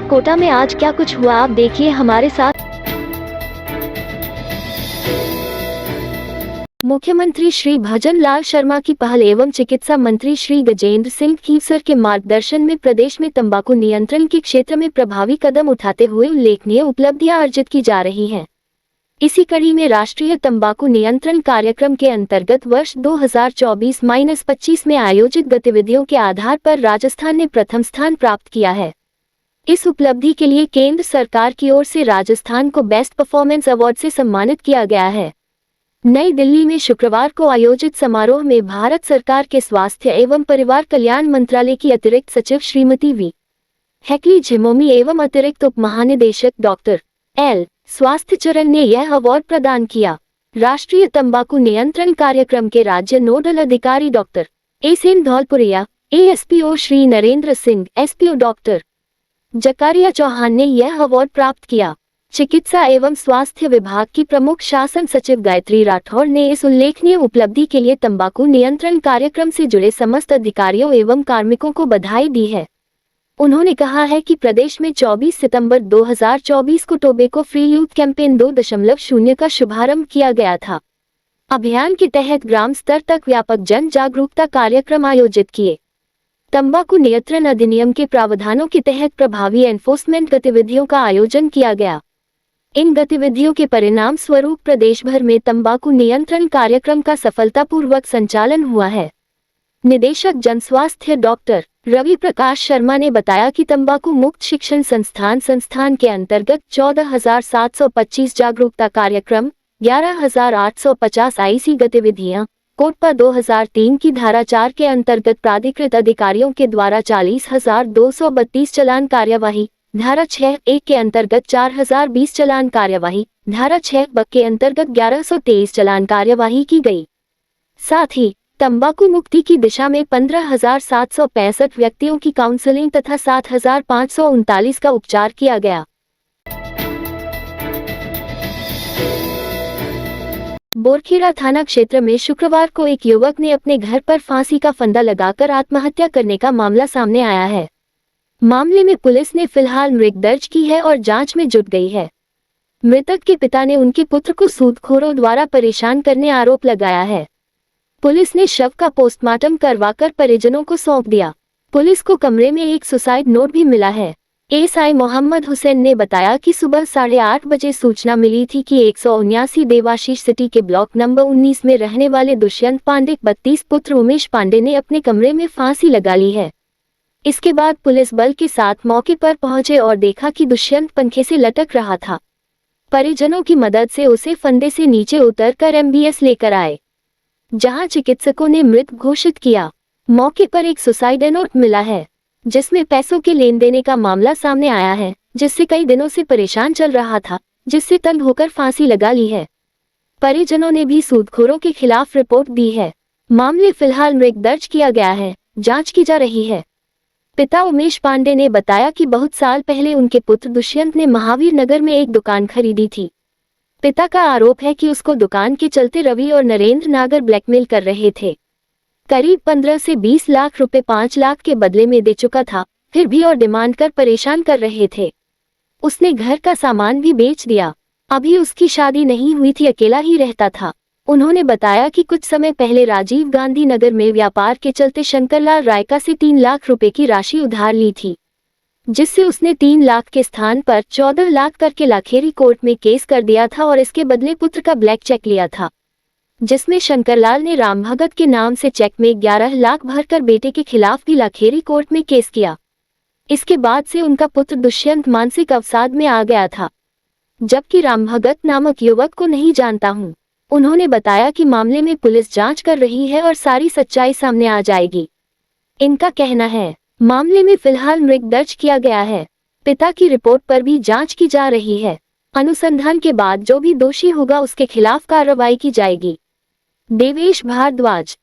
कोटा में आज क्या कुछ हुआ, आप देखिए हमारे साथ। मुख्यमंत्री श्री भजन लाल शर्मा की पहल एवं चिकित्सा मंत्री श्री गजेंद्र सिंह खीवसर के मार्गदर्शन में प्रदेश में तंबाकू नियंत्रण के क्षेत्र में प्रभावी कदम उठाते हुए उल्लेखनीय उपलब्धियां अर्जित की जा रही हैं। इसी कड़ी में राष्ट्रीय तंबाकू नियंत्रण कार्यक्रम के अंतर्गत वर्ष 2024-25 में आयोजित गतिविधियों के आधार पर राजस्थान ने प्रथम स्थान प्राप्त किया है। इस उपलब्धि के लिए केंद्र सरकार की ओर से राजस्थान को बेस्ट परफॉर्मेंस अवार्ड से सम्मानित किया गया है। नई दिल्ली में शुक्रवार को आयोजित समारोह में भारत सरकार के स्वास्थ्य एवं परिवार कल्याण मंत्रालय की अतिरिक्त सचिव श्रीमती वी हैकली झिमोमी एवं अतिरिक्त उप महानिदेशक डॉक्टर एल स्वास्थ्य चरण ने यह अवार्ड प्रदान किया। राष्ट्रीय तंबाकू नियंत्रण कार्यक्रम के राज्य नोडल अधिकारी doctor एसेन Dhaulpuriya, एएसपीओ Shri Narendra Singh, SPO doctor Zachariah Chauhan ने यह अवार्ड प्राप्त किया। चिकित्सा एवं स्वास्थ्य विभाग की प्रमुख शासन सचिव गायत्री राठौर ने इस उल्लेखनीय उपलब्धि के लिए तंबाकू नियंत्रण कार्यक्रम से जुड़े समस्त अधिकारियों एवं कार्मिकों को बधाई दी है। उन्होंने कहा है कि प्रदेश में 24 सितंबर 2024 को टोबैको फ्री यूथ कैंपेन 2.0 का शुभारंभ किया गया था। अभियान के तहत ग्राम स्तर तक व्यापक जन जागरूकता कार्यक्रम आयोजित किए। तंबाकू नियंत्रण अधिनियम के प्रावधानों के तहत प्रभावी एनफोर्समेंट गतिविधियों का आयोजन किया गया। इन गतिविधियों के परिणाम स्वरूप प्रदेश भर में तंबाकू नियंत्रण कार्यक्रम का सफलतापूर्वक संचालन हुआ है। निदेशक जनस्वास्थ्य डॉक्टर रवि प्रकाश शर्मा ने बताया कि तंबाकू मुक्त शिक्षण संस्थान के अंतर्गत 14,725 जागरूकता कार्यक्रम, 11,850 आईसी गतिविधियां, कोटपा 2003 की धारा 4 के अंतर्गत प्राधिकृत अधिकारियों के द्वारा 40,232 चालान कार्यवाही, धारा 6(1) के अंतर्गत 4,020 चालान कार्यवाही, धारा 6(ब) के अंतर्गत 1,123 चालान कार्यवाही की गई। साथ ही तंबाकू मुक्ति की दिशा में 15,765 व्यक्तियों की काउंसलिंग तथा 7,539 का उपचार किया गया। बोरखेड़ा थाना क्षेत्र में शुक्रवार को एक युवक ने अपने घर पर फांसी का फंदा लगाकर आत्महत्या करने का मामला सामने आया है। मामले में पुलिस ने फिलहाल मृत्यु दर्ज की है और जांच में जुट गई है। मृतक के पिता ने उनके पुत्र को सूदखोरों द्वारा परेशान करने आरोप लगाया है। पुलिस ने शव का पोस्टमार्टम करवाकर परिजनों को सौंप दिया। पुलिस को कमरे में एक सुसाइड नोट भी मिला है। एएसआई मोहम्मद हुसैन ने बताया कि सुबह 8:30 बजे सूचना मिली थी कि 179 देवाशीष सिटी के ब्लॉक नंबर 19 में रहने वाले दुष्यंत पांडे 32 पुत्र उमेश पांडे ने अपने कमरे में फांसी लगा ली है। इसके बाद पुलिस बल के साथ मौके पर पहुंचे और देखा कि दुष्यंत पंखे से लटक रहा था। परिजनों की मदद से उसे फंदे से नीचे उतरकर एमबीएस लेकर आए, जहां चिकित्सकों ने मृत घोषित किया। मौके पर एक सुसाइड नोट मिला है, जिसमें पैसों के लेन देने का मामला सामने आया है, जिससे कई दिनों से परेशान चल रहा था, जिससे तंग होकर फांसी लगा ली है। परिजनों ने भी सूदखोरों के खिलाफ रिपोर्ट दी है। मामले फिलहाल मृत्यु दर्ज किया गया है, जांच की जा रही है। पिता उमेश पांडे ने बताया कि बहुत साल पहले उनके पुत्र दुष्यंत ने महावीर नगर में एक दुकान खरीदी थी। पिता का आरोप है कि उसको दुकान के चलते रवि और नरेंद्र नागर ब्लैकमेल कर रहे थे। करीब 15 से 20 लाख रुपए 5 लाख के बदले में दे चुका था, फिर भी और डिमांड कर परेशान कर रहे थे। उसने घर का सामान भी बेच दिया। अभी उसकी शादी नहीं हुई थी, अकेला ही रहता था। उन्होंने बताया कि कुछ समय पहले राजीव गांधी नगर में व्यापार के चलते शंकरलाल रायका से 3 लाख रुपए की राशि उधार ली थी, जिससे उसने 3 लाख के स्थान पर 14 लाख करके लाखेरी कोर्ट में केस कर दिया था और इसके बदले पुत्र का ब्लैक चेक लिया था, जिसमें शंकरलाल ने राम भगत के नाम से चेक में 11 लाख भरकर बेटे के खिलाफ भी लाखेरी कोर्ट में केस किया। इसके बाद से उनका पुत्र दुष्यंत मानसिक अवसाद में आ गया था, जबकि राम भगत नामक युवक को नहीं जानता हूँ। उन्होंने बताया कि मामले में पुलिस जांच कर रही है और सारी सच्चाई सामने आ जाएगी। इनका कहना है मामले में फिलहाल मृत्यु दर्ज किया गया है। पिता की रिपोर्ट पर भी जांच की जा रही है। अनुसंधान के बाद जो भी दोषी होगा उसके खिलाफ कार्रवाई की जाएगी। देवेश भारद्वाज।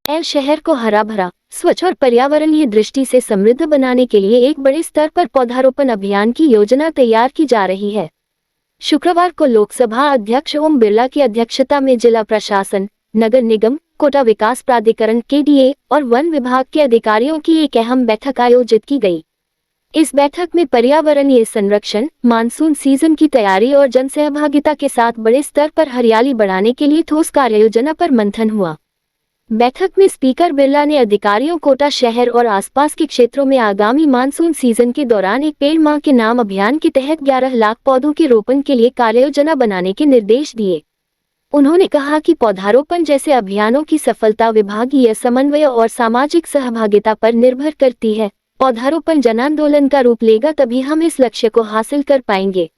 एल शहर को हरा भरा, स्वच्छ और पर्यावरणीय दृष्टि से समृद्ध बनाने के लिए एक बड़े स्तर पर पौधारोपण अभियान की योजना तैयार की जा रही है। शुक्रवार को लोकसभा अध्यक्ष ओम बिरला की अध्यक्षता में जिला प्रशासन, नगर निगम, कोटा विकास प्राधिकरण (KDA) और वन विभाग के अधिकारियों की एक अहम बैठक आयोजित की गई। इस बैठक में पर्यावरणीय संरक्षण, मानसून सीजन की तैयारी और जनसहभागिता के साथ बड़े स्तर पर हरियाली बढ़ाने के लिए ठोस कार्ययोजना पर मंथन हुआ। बैठक में स्पीकर बिरला ने अधिकारियों कोटा शहर और आसपास के क्षेत्रों में आगामी मानसून सीजन के दौरान एक पेड़ मां के नाम अभियान के तहत 11 लाख पौधों के रोपण के लिए कार्ययोजना बनाने के निर्देश दिए। उन्होंने कहा कि पौधारोपण जैसे अभियानों की सफलता विभागीय समन्वय और सामाजिक सहभागिता पर निर्भर करती है। पौधारोपण जनांदोलन का रूप लेगा, तभी हम इस लक्ष्य को हासिल कर पाएंगे।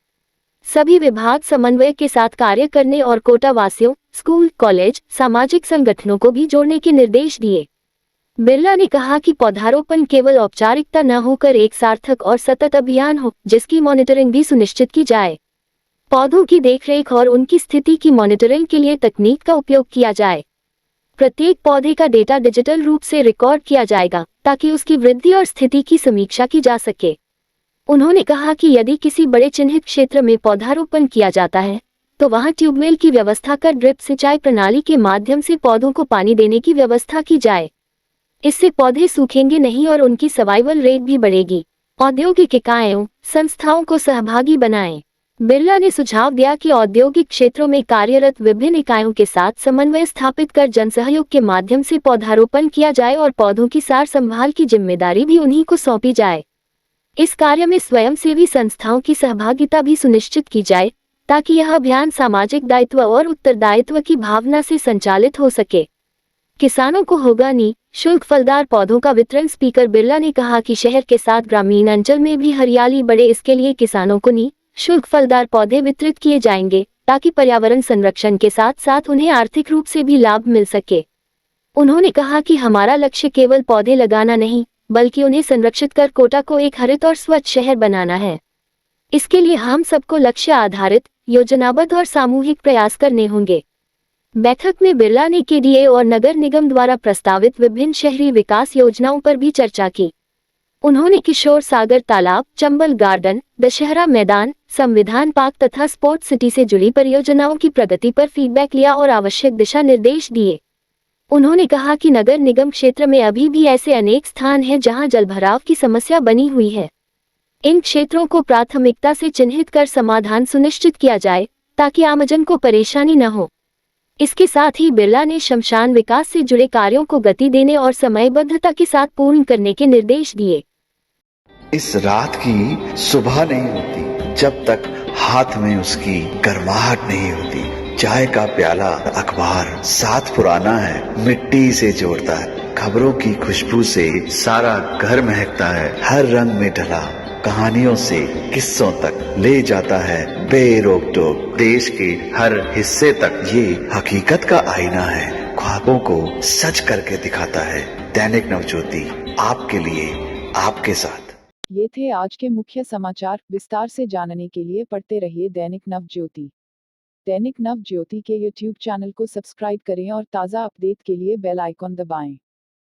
सभी विभाग समन्वय के साथ कार्य करने और कोटा वासियों, स्कूल, कॉलेज, सामाजिक संगठनों को भी जोड़ने के निर्देश दिए। बिरला ने कहा कि पौधारोपण केवल औपचारिकता न होकर एक सार्थक और सतत अभियान हो, जिसकी मॉनिटरिंग भी सुनिश्चित की जाए। पौधों की देखरेख और उनकी स्थिति की मॉनिटरिंग के लिए तकनीक का उपयोग किया जाए। प्रत्येक पौधे का डेटा डिजिटल रूप से रिकॉर्ड किया जाएगा, ताकि उसकी वृद्धि और स्थिति की समीक्षा की जा सके। उन्होंने कहा कि यदि किसी बड़े चिन्हित क्षेत्र में पौधारोपण किया जाता है, तो वहां ट्यूबवेल की व्यवस्था कर ड्रिप सिंचाई प्रणाली के माध्यम से पौधों को पानी देने की व्यवस्था की जाए। इससे पौधे सूखेंगे नहीं और उनकी सर्वाइवल रेट भी बढ़ेगी। औद्योगिक इकाइयों, संस्थाओं को सहभागी बनाएं। बिरला ने सुझाव दिया कि औद्योगिक क्षेत्रों में कार्यरत विभिन्न इकाइयों के साथ समन्वय स्थापित कर जनसहयोग के माध्यम से पौधारोपण किया जाए और पौधों की सार संभाल की जिम्मेदारी भी उन्हीं को सौंपी जाए। इस कार्य में स्वयंसेवी संस्थाओं की सहभागिता भी सुनिश्चित की जाए, ताकि यह अभियान सामाजिक दायित्व और उत्तरदायित्व की भावना से संचालित हो सके। किसानों को होगा निःशुल्क फलदार पौधों का वितरण। स्पीकर बिरला ने कहा कि शहर के साथ ग्रामीण अंचल में भी हरियाली बढ़े, इसके लिए किसानों को निःशुल्क फलदार पौधे वितरित किए जाएंगे, ताकि पर्यावरण संरक्षण के साथ साथ उन्हें आर्थिक रूप से भी लाभ मिल सके। उन्होंने कहा कि हमारा लक्ष्य केवल पौधे लगाना नहीं, बल्कि उन्हें संरक्षित कर कोटा को एक हरित और स्वच्छ शहर बनाना है। इसके लिए हम सबको लक्ष्य आधारित, योजनाबद्ध और सामूहिक प्रयास करने होंगे। बैठक में बिरला ने KDA और नगर निगम द्वारा प्रस्तावित विभिन्न शहरी विकास योजनाओं पर भी चर्चा की। उन्होंने किशोर सागर तालाब, चंबल गार्डन, दशहरा मैदान, संविधान पार्क तथा स्पोर्ट्स सिटी से जुड़ी परियोजनाओं की प्रगति पर फीडबैक लिया और आवश्यक दिशा निर्देश दिए। उन्होंने कहा कि नगर निगम क्षेत्र में अभी भी ऐसे अनेक स्थान हैं जहां जलभराव की समस्या बनी हुई है। इन क्षेत्रों को प्राथमिकता से चिन्हित कर समाधान सुनिश्चित किया जाए, ताकि आमजन को परेशानी न हो। इसके साथ ही बिरला ने श्मशान विकास से जुड़े कार्यों को गति देने और समयबद्धता के साथ पूर्ण करने के निर्देश दिए। इस रात की सुबह नहीं होती जब तक हाथ में उसकी गर्माहट नहीं होती। चाय का प्याला, अखबार साथ पुराना है, मिट्टी से जोड़ता है। खबरों की खुशबू से सारा घर महकता है। हर रंग में ढला कहानियों से किस्सों तक ले जाता है बेरोक टोक। देश के हर हिस्से तक ये हकीकत का आईना है। ख्वाबों को सच करके दिखाता है। दैनिक नवज्योति, आपके लिए, आपके साथ। ये थे आज के मुख्य समाचार। विस्तार से जानने के लिए पढ़ते रहिए दैनिक नवज्योति। दैनिक नवज्योति के YouTube चैनल को सब्सक्राइब करें और ताज़ा अपडेट के लिए बेल आइकॉन दबाएं।